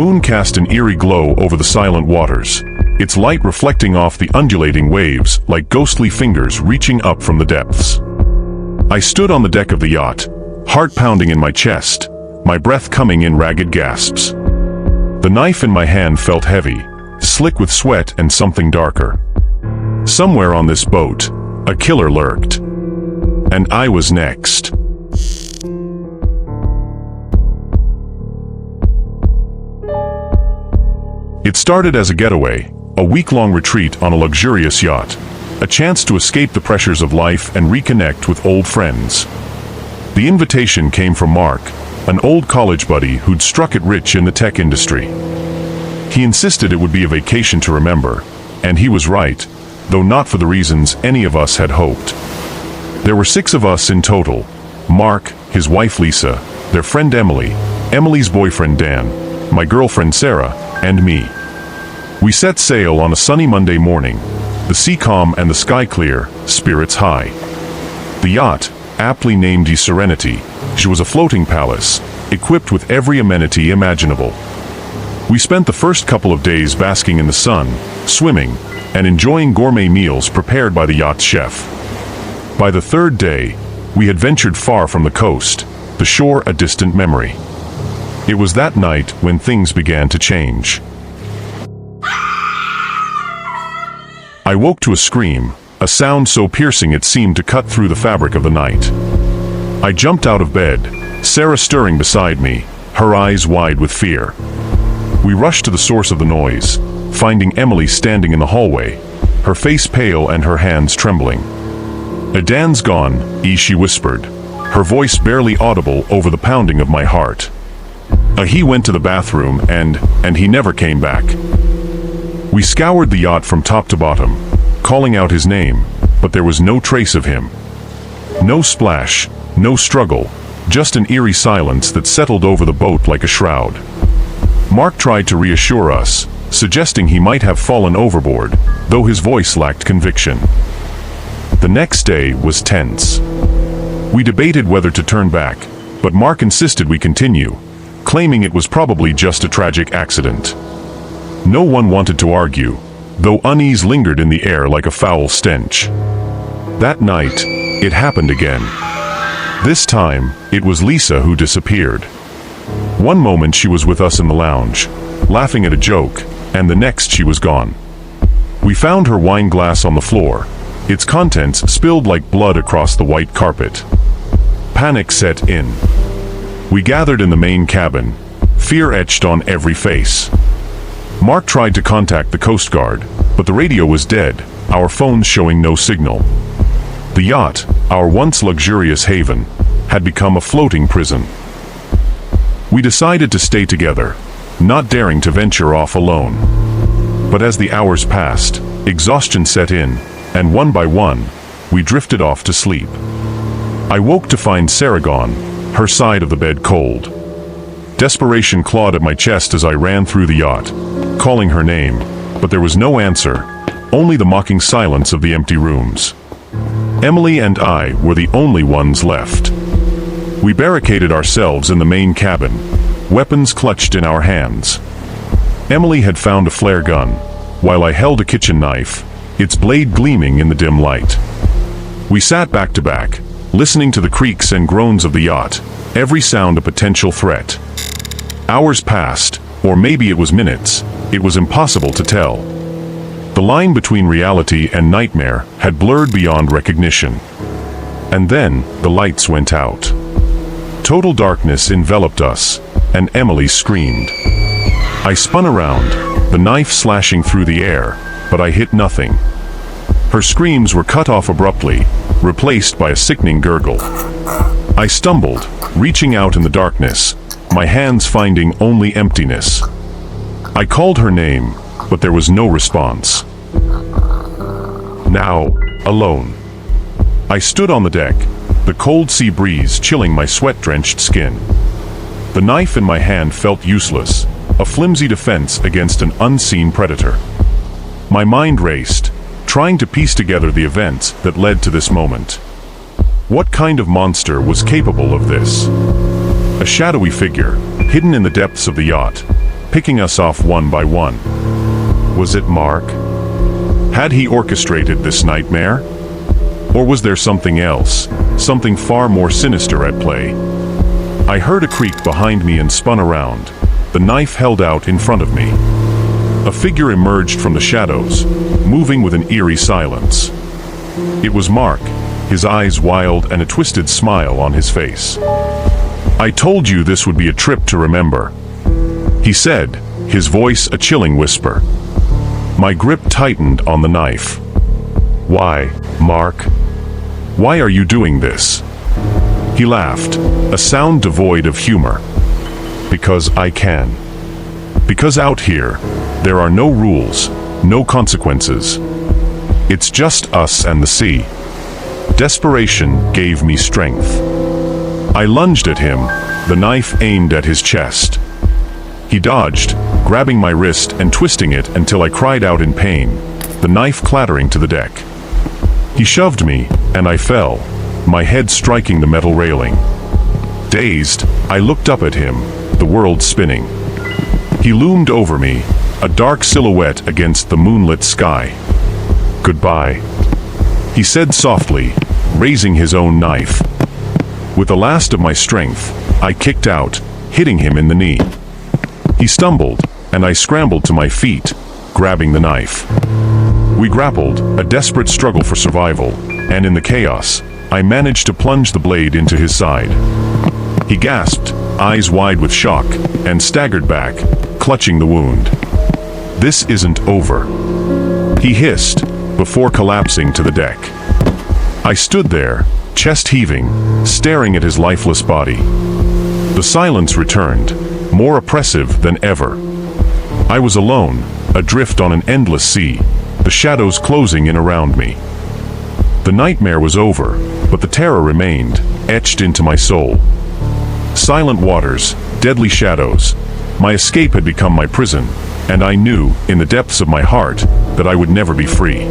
moon cast an eerie glow over the silent waters, its light reflecting off the undulating waves like ghostly fingers reaching up from the depths. I stood on the deck of the yacht, heart pounding in my chest, my breath coming in ragged gasps. The knife in my hand felt heavy, slick with sweat and something darker. Somewhere on this boat, a killer lurked. And I was next. It started as a getaway, a week-long retreat on a luxurious yacht, a chance to escape the pressures of life and reconnect with old friends. The invitation came from Mark, an old college buddy who'd struck it rich in the tech industry. He insisted it would be a vacation to remember, and he was right, though not for the reasons any of us had hoped. There were 6 of us in total: Mark, his wife Lisa, their friend Emily, Emily's boyfriend Dan, my girlfriend Sarah, and me. We set sail on a sunny Monday morning, the sea calm and the sky clear, spirits high. The yacht, aptly named the Serenity, she was a floating palace, equipped with every amenity imaginable. We spent the first couple of days basking in the sun, swimming, and enjoying gourmet meals prepared by the yacht's chef. By the 3rd day, we had ventured far from the coast, the shore a distant memory. It was that night when things began to change. I woke to a scream, a sound so piercing it seemed to cut through the fabric of the night. I jumped out of bed, Sarah stirring beside me, her eyes wide with fear. We rushed to the source of the noise, finding Emily standing in the hallway, her face pale and her hands trembling. "Dan's gone," she whispered, her voice barely audible over the pounding of my heart. He went to the bathroom and he never came back. We scoured the yacht from top to bottom, calling out his name, but there was no trace of him. No splash, no struggle, just an eerie silence that settled over the boat like a shroud. Mark tried to reassure us, suggesting he might have fallen overboard, though his voice lacked conviction. The next day was tense. We debated whether to turn back, but Mark insisted we continue, claiming it was probably just a tragic accident. No one wanted to argue, though unease lingered in the air like a foul stench. That night, it happened again. This time, it was Lisa who disappeared. One moment she was with us in the lounge, laughing at a joke, and the next she was gone. We found her wine glass on the floor, its contents spilled like blood across the white carpet. Panic set in. We gathered in the main cabin, fear etched on every face. Mark tried to contact the Coast Guard, but the radio was dead, our phones showing no signal. The yacht, our once luxurious haven, had become a floating prison. We decided to stay together, not daring to venture off alone. But as the hours passed, exhaustion set in, and one by one, we drifted off to sleep. I woke to find Sarah gone, her side of the bed cold. Desperation clawed at my chest as I ran through the yacht, calling her name, but there was no answer, only the mocking silence of the empty rooms. Emily and I were the only ones left. We barricaded ourselves in the main cabin, weapons clutched in our hands. Emily had found a flare gun, while I held a kitchen knife, its blade gleaming in the dim light. We sat back to back, listening to the creaks and groans of the yacht, every sound a potential threat. Hours passed, or maybe it was minutes, it was impossible to tell. The line between reality and nightmare had blurred beyond recognition. And then, the lights went out. Total darkness enveloped us, and Emily screamed. I spun around, the knife slashing through the air, but I hit nothing. Her screams were cut off abruptly, replaced by a sickening gurgle. I stumbled, reaching out in the darkness, my hands finding only emptiness. I called her name, but there was no response. Now, alone. I stood on the deck, the cold sea breeze chilling my sweat-drenched skin. The knife in my hand felt useless, a flimsy defense against an unseen predator. My mind raced, trying to piece together the events that led to this moment. What kind of monster was capable of this? A shadowy figure, hidden in the depths of the yacht, picking us off one by one. Was it Mark? Had he orchestrated this nightmare? Or was there something else, something far more sinister at play? I heard a creak behind me and spun around, the knife held out in front of me. A figure emerged from the shadows, moving with an eerie silence. It was Mark, his eyes wild and a twisted smile on his face. "I told you this would be a trip to remember," he said, his voice a chilling whisper. My grip tightened on the knife. "Why, Mark? Why are you doing this?" He laughed, a sound devoid of humor. "Because I can. Because out here, there are no rules, no consequences. It's just us and the sea." Desperation gave me strength. I lunged at him, the knife aimed at his chest. He dodged, grabbing my wrist and twisting it until I cried out in pain, the knife clattering to the deck. He shoved me, and I fell, my head striking the metal railing. Dazed, I looked up at him, the world spinning. He loomed over me, a dark silhouette against the moonlit sky. "Goodbye," he said softly, raising his own knife. With the last of my strength, I kicked out, hitting him in the knee. He stumbled, and I scrambled to my feet, grabbing the knife. We grappled, a desperate struggle for survival, and in the chaos, I managed to plunge the blade into his side. He gasped, eyes wide with shock, and staggered back, clutching the wound. "This isn't over," he hissed, before collapsing to the deck. I stood there, chest heaving, staring at his lifeless body. The silence returned, more oppressive than ever. I was alone, adrift on an endless sea, the shadows closing in around me. The nightmare was over, but the terror remained, etched into my soul. Silent waters, deadly shadows. My escape had become my prison, and I knew, in the depths of my heart, that I would never be free.